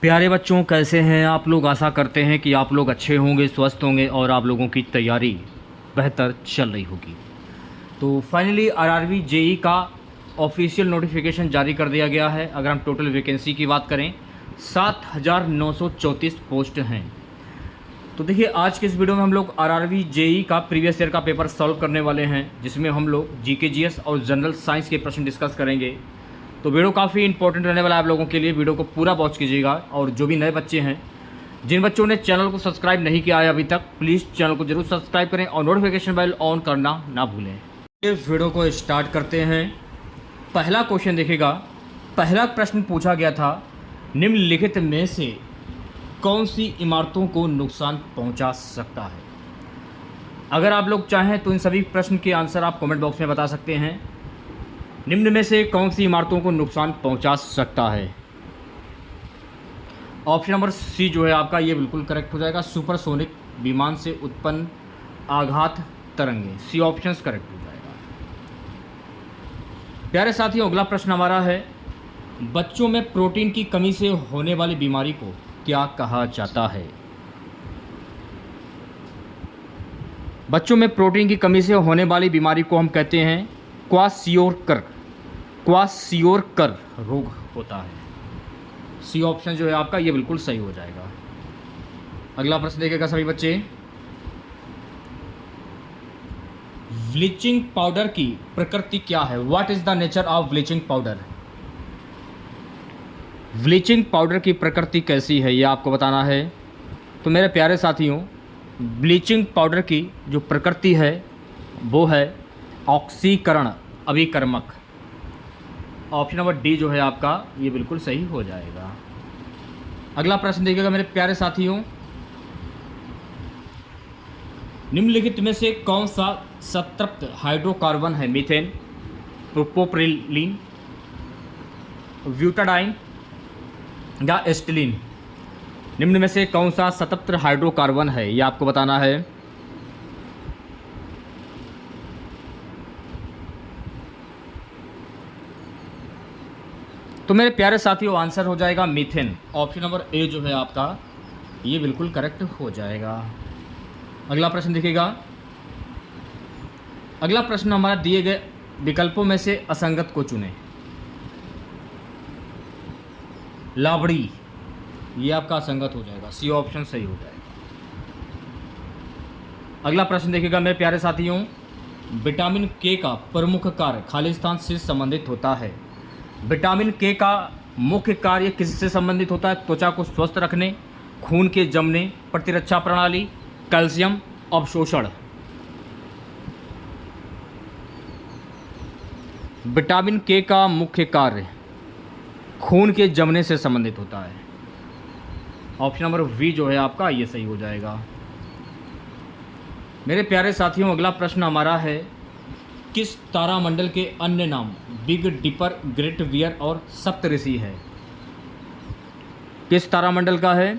प्यारे बच्चों, कैसे हैं आप लोग। आशा करते हैं कि आप लोग अच्छे होंगे, स्वस्थ होंगे और आप लोगों की तैयारी बेहतर चल रही होगी। तो फाइनली आरआरबी जेई का ऑफिशियल नोटिफिकेशन जारी कर दिया गया है। अगर हम टोटल वैकेंसी की बात करें, 7,934 पोस्ट हैं। तो देखिए, आज के इस वीडियो में हम लोग आरआरबी जेई का प्रीवियस ईयर का पेपर सॉल्व करने वाले हैं, जिसमें हम लोग जीके जीएस और जनरल साइंस के प्रश्न डिस्कस करेंगे। तो वीडियो काफ़ी इंपॉर्टेंट रहने वाला है आप लोगों के लिए। वीडियो को पूरा वॉच कीजिएगा। और जो भी नए बच्चे हैं, जिन बच्चों ने चैनल को सब्सक्राइब नहीं किया है अभी तक, प्लीज़ चैनल को जरूर सब्सक्राइब करें और नोटिफिकेशन बेल ऑन करना ना भूलें। इस वीडियो को स्टार्ट करते हैं। पहला क्वेश्चन देखिएगा। पहला प्रश्न पूछा गया था, निम्नलिखित में से कौन सी इमारतों को नुकसान पहुंचा सकता है। अगर आप लोग चाहें तो इन सभी प्रश्न के आंसर आप कमेंट बॉक्स में बता सकते हैं। निम्न में से कौन सी इमारतों को नुकसान पहुंचा सकता है। ऑप्शन नंबर सी जो है आपका, ये बिल्कुल करेक्ट हो जाएगा। सुपरसोनिक विमान से उत्पन्न आघात तरंगे, सी ऑप्शन करेक्ट हो जाएगा। प्यारे साथियों, अगला प्रश्न हमारा है, बच्चों में प्रोटीन की कमी से होने वाली बीमारी को क्या कहा जाता है। बच्चों में प्रोटीन की कमी से होने वाली बीमारी को हम कहते हैं क्वासियोरकर रोग होता है। सी ऑप्शन जो है आपका, ये बिल्कुल सही हो जाएगा। अगला प्रश्न देखिएगा सभी बच्चे। ब्लीचिंग पाउडर की प्रकृति क्या है। What is the nature of bleaching powder. Bleaching powder की प्रकृति कैसी है, ये आपको बताना है। तो मेरे प्यारे साथियों, ब्लीचिंग पाउडर की जो प्रकृति है वो है ऑक्सीकरण अभिकर्मक। ऑप्शन नंबर डी जो है आपका, ये बिल्कुल सही हो जाएगा। अगला प्रश्न देखिएगा मेरे प्यारे साथियों। निम्नलिखित में से कौन सा संतृप्त हाइड्रोकार्बन है। मीथेन, प्रोपोप्रिलीन, ब्यूटाडाइन या एस्टिलीन। निम्न में से कौन सा संतृप्त हाइड्रोकार्बन है, ये आपको बताना है। तो मेरे प्यारे साथियों, आंसर हो जाएगा मीथेन। ऑप्शन नंबर ए जो है आपका, ये बिल्कुल करेक्ट हो जाएगा। अगला प्रश्न देखिएगा। अगला प्रश्न हमारा, दिए गए विकल्पों में से असंगत को चुनें। लाबड़ी, ये आपका असंगत हो जाएगा। सी ऑप्शन सही हो जाएगा। अगला प्रश्न देखिएगा मेरे प्यारे साथियों। विटामिन के का प्रमुख कार्य खालिस्तान से संबंधित होता है। विटामिन के का मुख्य कार्य किससे संबंधित होता है। त्वचा को स्वस्थ रखने, खून के जमने, प्रतिरक्षा प्रणाली, कैल्शियम अवशोषण। विटामिन के का मुख्य कार्य खून के जमने से संबंधित होता है। ऑप्शन नंबर वी जो है आपका, ये सही हो जाएगा। मेरे प्यारे साथियों, अगला प्रश्न हमारा है, किस तारामंडल के अन्य नाम बिग डिपर, ग्रेट बियर और सप्तऋषि है। किस तारामंडल का है।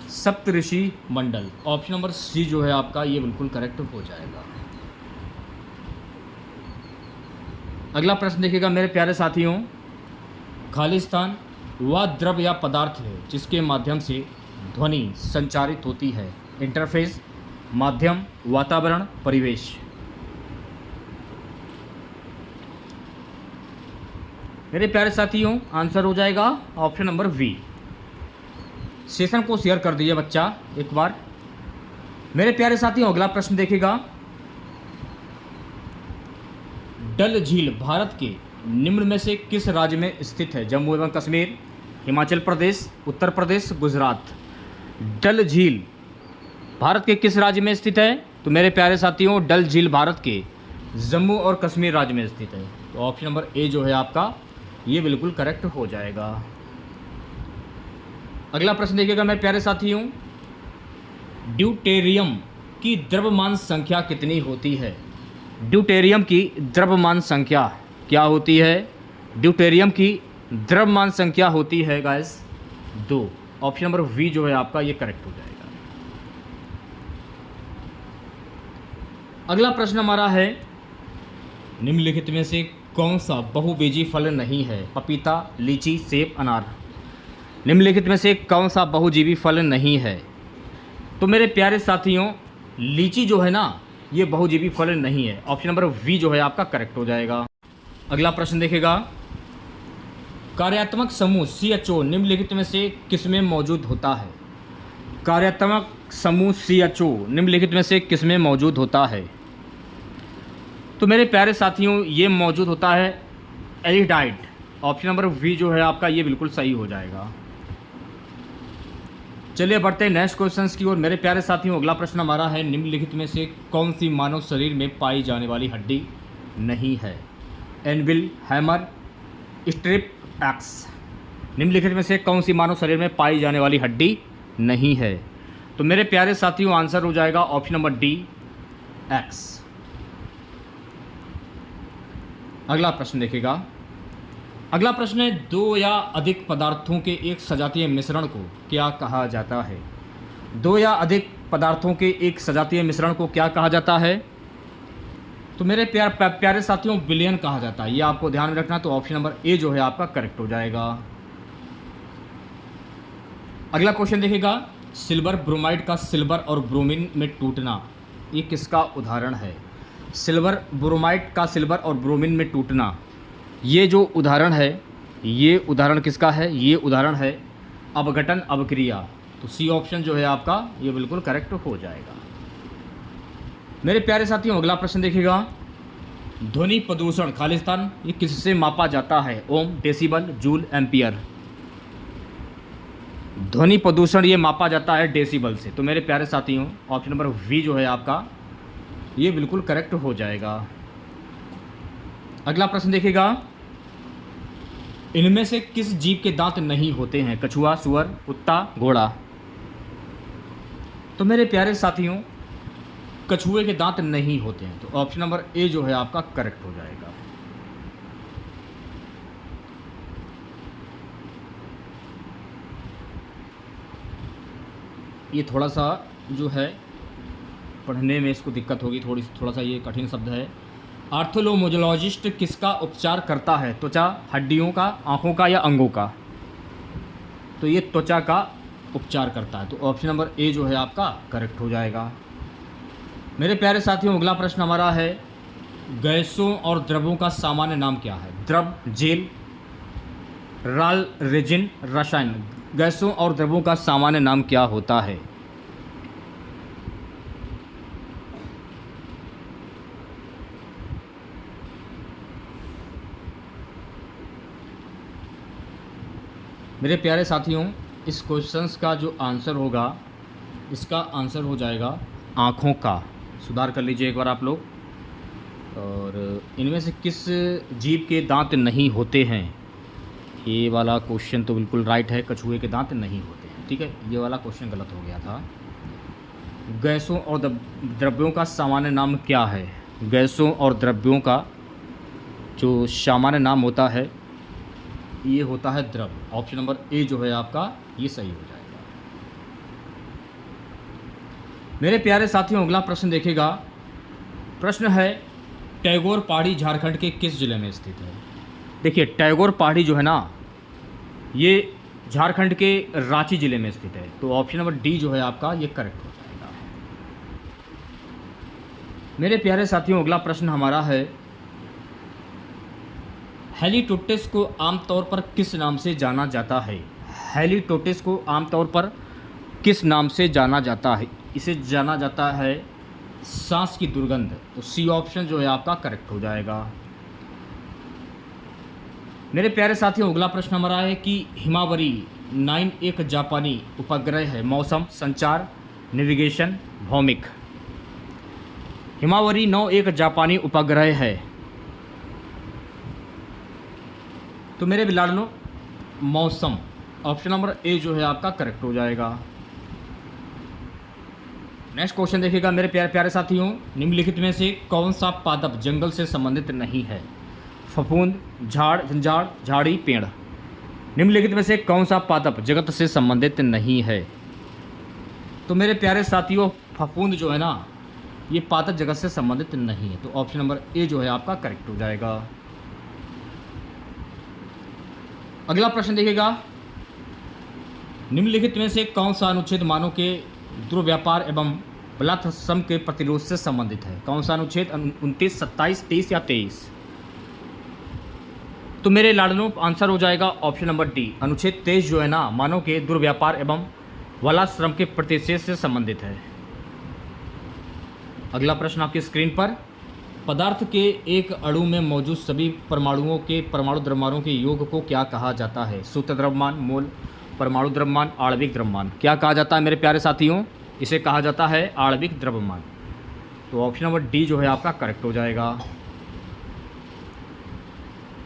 सप्तऋषि मंडल। ऑप्शन नंबर सी जो है आपका, ये बिल्कुल करेक्ट हो जाएगा। अगला प्रश्न देखिएगा मेरे प्यारे साथियों। खालिस्तान वह द्रव्य या पदार्थ है जिसके माध्यम से ध्वनि संचारित होती है। इंटरफेस, माध्यम, वातावरण, परिवेश। मेरे प्यारे साथियों, आंसर हो जाएगा ऑप्शन नंबर वी। सेशन को शेयर कर दीजिए बच्चा एक बार। मेरे प्यारे साथियों, अगला प्रश्न देखिएगा। डल झील भारत के निम्न में से किस राज्य में स्थित है। जम्मू एवं कश्मीर, हिमाचल प्रदेश, उत्तर प्रदेश, गुजरात। डल झील भारत के किस राज्य में स्थित है। तो मेरे प्यारे साथियों, डल झील भारत के जम्मू और कश्मीर राज्य में स्थित है। तो ऑप्शन नंबर ए जो है आपका, ये बिल्कुल करेक्ट हो जाएगा। अगला प्रश्न देखिएगा मेरे प्यारे साथियों। ड्यूटेरियम की द्रव्यमान संख्या कितनी होती है। ड्यूटेरियम की द्रव्यमान संख्या क्या होती है। ड्यूटेरियम की द्रव्यमान संख्या होती है गाइस 2। ऑप्शन नंबर वी जो है आपका, ये करेक्ट हो जाएगा। अगला प्रश्न हमारा है, निम्नलिखित में से कौन सा बहुबीजी फल नहीं है? पपीता, लीची, सेब, अनार। निम्नलिखित में से कौन सा बहुजीवी फल नहीं है? तो मेरे प्यारे साथियों, लीची जो है ना, ये बहुजीवी फल नहीं है। ऑप्शन नंबर वी जो है आपका करेक्ट हो जाएगा। अगला प्रश्न देखेगा, कार्यात्मक समूह CHO निम्नलिखित में से किसमें मौजूद होता है? कार्यात्मक समूह CHO निम्नलिखित में से किसमें मौजूद होता है? तो मेरे प्यारे साथियों, ये मौजूद होता है एल्डिहाइड। ऑप्शन नंबर वी जो है आपका ये बिल्कुल सही हो जाएगा। चलिए बढ़ते हैं नेक्स्ट क्वेश्चंस की ओर। मेरे प्यारे साथियों, अगला प्रश्न हमारा है, निम्नलिखित में से कौन सी मानव शरीर में पाई जाने वाली हड्डी नहीं है? Anvil, hammer, strip x. निम्नलिखित में से कौन सी मानव शरीर में पाई जाने वाली हड्डी नहीं है? तो मेरे प्यारे साथियों, आंसर हो जाएगा ऑप्शन नंबर डी, एक्स। अगला प्रश्न देखिएगा। अगला प्रश्न है, दो या अधिक पदार्थों के एक सजातीय मिश्रण को क्या कहा जाता है? दो या अधिक पदार्थों के एक सजातीय मिश्रण को क्या कहा जाता है? तो मेरे प्यारे साथियों, विलयन कहा जाता है। ये आपको ध्यान में रखना। तो ऑप्शन नंबर ए जो है आपका करेक्ट हो जाएगा। अगला क्वेश्चन देखिएगा, सिल्वर ब्रोमाइड का सिल्वर और ब्रोमीन में टूटना, ये किसका उदाहरण है? सिल्वर ब्रोमाइड का सिल्वर और ब्रोमीन में टूटना, ये जो उदाहरण है, ये उदाहरण किसका है? ये उदाहरण है अपघटन अवक्रिया। तो सी ऑप्शन जो है आपका ये बिल्कुल करेक्ट हो जाएगा। मेरे प्यारे साथियों, अगला प्रश्न देखिएगा, ध्वनि प्रदूषण खालिस्तान ये किससे मापा जाता है? ओम, डेसिबल, जूल, एम्पियर। ध्वनि प्रदूषण ये मापा जाता है डेसिबल से। तो मेरे प्यारे साथियों, ऑप्शन नंबर वी जो है आपका ये बिल्कुल करेक्ट हो जाएगा। अगला प्रश्न देखिएगा, इनमें से किस जीव के दांत नहीं होते हैं? कछुआ, सुअर, कुत्ता, घोड़ा। तो मेरे प्यारे साथियों, कछुए के दांत नहीं होते हैं। तो ऑप्शन नंबर ए जो है आपका करेक्ट हो जाएगा। ये थोड़ा सा जो है पढ़ने में इसको दिक्कत होगी, थोड़ा सा ये कठिन शब्द है। आर्थोलोमोलॉजिस्ट किसका उपचार करता है? त्वचा, हड्डियों का, आँखों का या अंगों का? तो ये त्वचा का उपचार करता है। तो ऑप्शन नंबर ए जो है आपका करेक्ट हो जाएगा। मेरे प्यारे साथियों, अगला प्रश्न हमारा है, गैसों और द्रवों का सामान्य नाम क्या है? द्रव, जेल, राल, रेजिन, रसायन। गैसों और द्रवों का सामान्य नाम क्या होता है? मेरे प्यारे साथियों, इस क्वेश्चंस का जो आंसर होगा, इसका आंसर हो जाएगा आँखों का। सुधार कर लीजिए एक बार आप लोग। और इनमें से किस जीव के दांत नहीं होते हैं? ये वाला क्वेश्चन तो बिल्कुल राइट है, कछुए के दांत नहीं होते हैं। ठीक है, ये वाला क्वेश्चन गलत हो गया था। गैसों और द्रव्यों का सामान्य नाम क्या है? गैसों और द्रव्यों का जो सामान्य नाम होता है ये होता है द्रव। ऑप्शन नंबर ए जो है आपका ये सही हो जाएगा। मेरे प्यारे साथियों, अगला प्रश्न देखिएगा। प्रश्न है, टैगोर पहाड़ी झारखंड के किस जिले में स्थित है? देखिए, टैगोर पहाड़ी जो है ना, ये झारखंड के रांची जिले में स्थित है। तो ऑप्शन नंबर डी जो है आपका ये करेक्ट हो जाएगा। मेरे प्यारे साथियों, अगला प्रश्न हमारा है, हेलिटोटिस को आमतौर पर किस नाम से जाना जाता है? हेलिटोटिस को आमतौर पर किस नाम से जाना जाता है? इसे जाना जाता है सांस की दुर्गंध। तो सी ऑप्शन जो है आपका करेक्ट हो जाएगा। मेरे प्यारे साथियों, अगला प्रश्न हमारा है कि हिमावरी 9 एक जापानी उपग्रह है। मौसम, संचार, नेविगेशन, भौमिक। हिमावरी 9 एक जापानी उपग्रह है। तो मेरे बिलाड़ों, मौसम। ऑप्शन नंबर ए जो है आपका करेक्ट हो जाएगा। नेक्स्ट क्वेश्चन देखिएगा मेरे प्यारे प्यारे साथियों, निम्नलिखित में से कौन सा पादप जंगल से संबंधित नहीं है? फफूंद, झाड़, झंझाड़, झाड़ी, पेड़। निम्नलिखित में से कौन सा पादप जगत से संबंधित नहीं है? तो मेरे प्यारे साथियों, फफूंद जो है ना, ये पादप जगत से संबंधित नहीं है। तो ऑप्शन नंबर ए जो है आपका करेक्ट हो जाएगा। अगला प्रश्न देखिएगा, निम्नलिखित में से कौन सा अनुच्छेद मानव के दुर्व्यापार एवं बलात्कार श्रम के प्रतिरोध से संबंधित है? कौन सा अनुच्छेद? 29, 27, 23 या 23? तो मेरे लाडलों आंसर हो जाएगा ऑप्शन नंबर डी, अनुच्छेद 23 जो है ना, मानव के दुर्व्यापार एवं बलात्कार श्रम के प्रतिषेध से संबंधित है। अगला प्रश्न आपकी स्क्रीन पर, पदार्थ के एक अणु में मौजूद सभी परमाणुओं के परमाणु द्रव्यमानों के योग को क्या कहा जाता है? सूत्र द्रव्यमान, मोल, परमाणु द्रव्यमान, आणविक द्रव्यमान। क्या कहा जाता है मेरे प्यारे साथियों? इसे कहा जाता है आणविक द्रव्यमान। तो ऑप्शन नंबर डी जो है आपका करेक्ट हो जाएगा।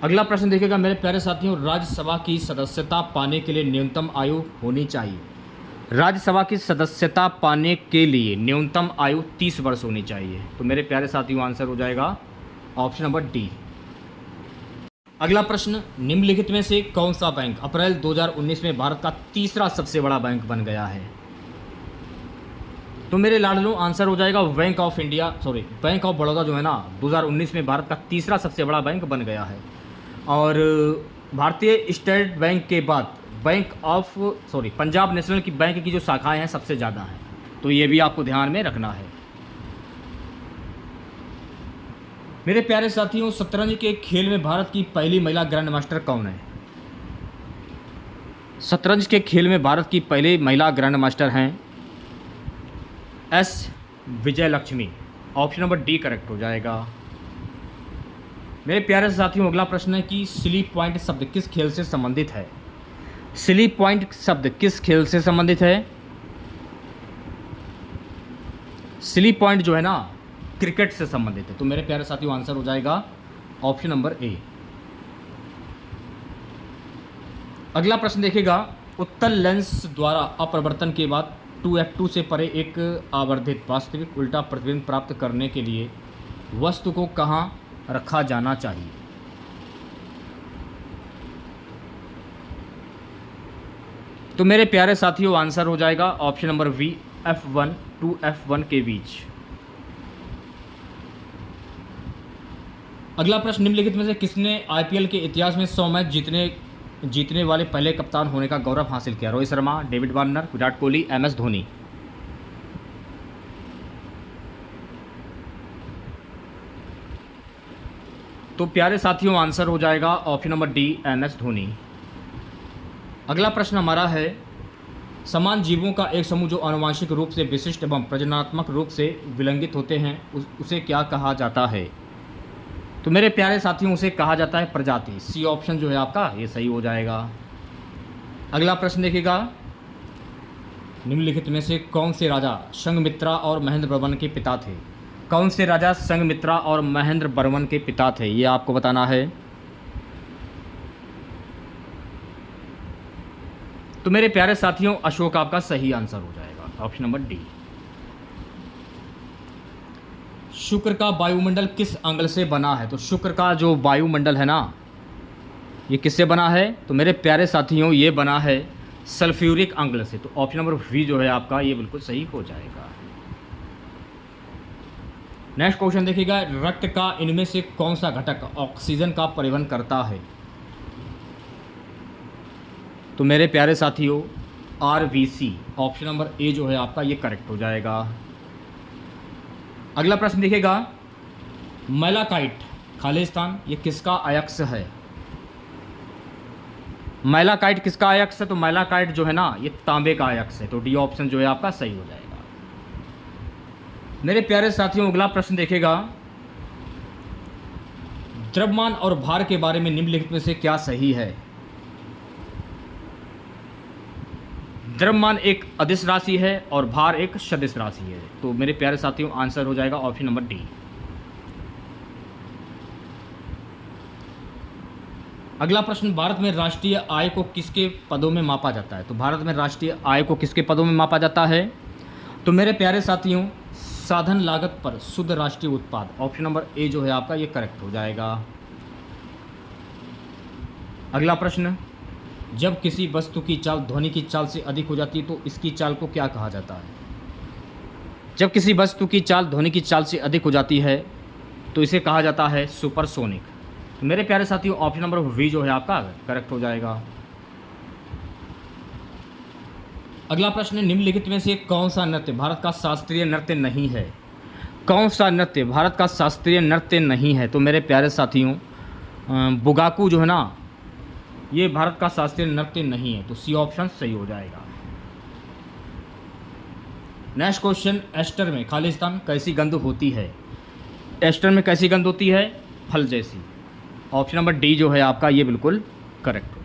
अगला प्रश्न देखिएगा मेरे प्यारे साथियों, राज्यसभा की सदस्यता पाने के लिए न्यूनतम आयु होनी चाहिए। राज्यसभा की सदस्यता पाने के लिए न्यूनतम आयु 30 वर्ष होनी चाहिए। तो मेरे प्यारे साथियों आंसर हो जाएगा ऑप्शन नंबर डी। अगला प्रश्न, निम्नलिखित में से कौन सा बैंक अप्रैल 2019 में भारत का तीसरा सबसे बड़ा बैंक बन गया है? तो मेरे लाडलों आंसर हो जाएगा बैंक ऑफ बड़ौदा जो है ना, 2019 में भारत का तीसरा सबसे बड़ा बैंक बन गया है। और भारतीय स्टेट बैंक के बाद पंजाब नेशनल की बैंक की जो शाखाएं हैं सबसे ज़्यादा हैं। तो ये भी आपको ध्यान में रखना है। मेरे प्यारे साथियों, शतरंज के खेल में भारत की पहली महिला ग्रैंड मास्टर कौन है? शतरंज के खेल में भारत की पहली महिला ग्रैंड मास्टर हैं S Vijayalakshmi. Option number D correct हो जाएगा। मेरे प्यारे साथियों, अगला प्रश्न है कि सिली पॉइंट शब्द किस खेल से संबंधित है? सिली पॉइंट शब्द किस खेल से संबंधित है? सिली पॉइंट जो है ना, क्रिकेट से संबंधित है। तो मेरे प्यारे साथियों आंसर हो जाएगा ऑप्शन नंबर ए। अगला प्रश्न देखिएगा, उत्तल लेंस द्वारा अपवर्तन के बाद 2f2 से परे एक आवर्धित वास्तविक उल्टा प्रतिबिंब प्राप्त करने के लिए वस्तु को कहाँ रखा जाना चाहिए? तो मेरे प्यारे साथियों आंसर हो जाएगा option number we, f1 to f1 के बीच। अगला प्रश्न, निम्नलिखित में से किसने आईपीएल के इतिहास में 100 मैच जीतने वाले पहले कप्तान होने का गौरव हासिल किया? Rohit Sharma, David Warner, Virat Kohli, MS Dhoni. तो प्यारे साथियों आंसर हो जाएगा option number D, MS Dhoni. अगला प्रश्न हमारा है, समान जीवों का एक समूह जो आनुवंशिक रूप से विशिष्ट एवं प्रजनात्मक रूप से विलंगित होते हैं उसे क्या कहा जाता है? तो मेरे प्यारे साथियों उसे कहा जाता है प्रजाति। सी ऑप्शन जो है आपका ये सही हो जाएगा। अगला प्रश्न देखिएगा, निम्नलिखित में से कौन से राजा संघमित्रा और महेंद्र वर्मन के पिता थे? कौन से राजा संघमित्रा और महेंद्र वर्मन के पिता थे, ये आपको बताना है। तो मेरे प्यारे साथियों अशोक आपका सही आंसर हो जाएगा, ऑप्शन नंबर डी। शुक्र का वायुमंडल किस अंग से बना है? तो शुक्र का जो वायुमंडल है ना, ये किससे बना है? तो मेरे प्यारे साथियों ये बना है सल्फ्यूरिक अम्ल से। तो ऑप्शन नंबर वी जो है आपका ये बिल्कुल सही हो जाएगा। नेक्स्ट क्वेश्चन देखिएगा, रक्त का इनमें से कौन सा घटक ऑक्सीजन का परिवहन करता है? तो मेरे प्यारे साथियों आरबीसी, ऑप्शन नंबर ए जो है आपका ये करेक्ट हो जाएगा। अगला प्रश्न देखिएगा, मैलाकाइट खालिस्तान ये किसका अयस्क है? मैलाकाइट किसका अयस्क है? तो मैलाकाइट जो है ना ये तांबे का अयस्क है। तो डी ऑप्शन जो है आपका सही हो जाएगा। मेरे प्यारे साथियों अगला प्रश्न देखिएगा, द्रव्यमान और भार के बारे में निम्नलिखित में से क्या सही है? द्रव्यमान एक अदिश राशि है और भार एक सदिश राशि है। तो मेरे प्यारे साथियों आंसर हो जाएगा ऑप्शन नंबर डी। अगला प्रश्न, भारत में राष्ट्रीय आय को किसके पदों में मापा जाता है? तो भारत में राष्ट्रीय आय को किसके पदों में मापा जाता है? तो मेरे प्यारे साथियों साधन लागत पर शुद्ध राष्ट्रीय उत्पाद, ऑप्शन नंबर ए जो है आपका ये करेक्ट हो जाएगा। अगला प्रश्न, जब किसी वस्तु की चाल ध्वनि की चाल से अधिक हो जाती है तो इसकी चाल को क्या कहा जाता है? जब किसी वस्तु की चाल ध्वनि की चाल से अधिक हो जाती है तो इसे कहा जाता है सुपरसोनिक। तो मेरे प्यारे साथियों ऑप्शन नंबर वी जो है आपका करेक्ट हो जाएगा। अगला प्रश्न है, निम्नलिखित में से कौन सा नृत्य भारत का शास्त्रीय नृत्य नहीं है? कौन सा नृत्य भारत का शास्त्रीय नृत्य नहीं है? तो मेरे प्यारे साथियों बुगाकू जो है ना, ये भारत का शास्त्रीय नृत्य नहीं है, तो सी ऑप्शन सही हो जाएगा। नेक्स्ट क्वेश्चन, एस्टर में खालिस्तान कैसी गंध होती है? एस्टर में कैसी गंध होती है? फल जैसी। ऑप्शन नंबर डी जो है आपका ये बिल्कुल करेक्ट।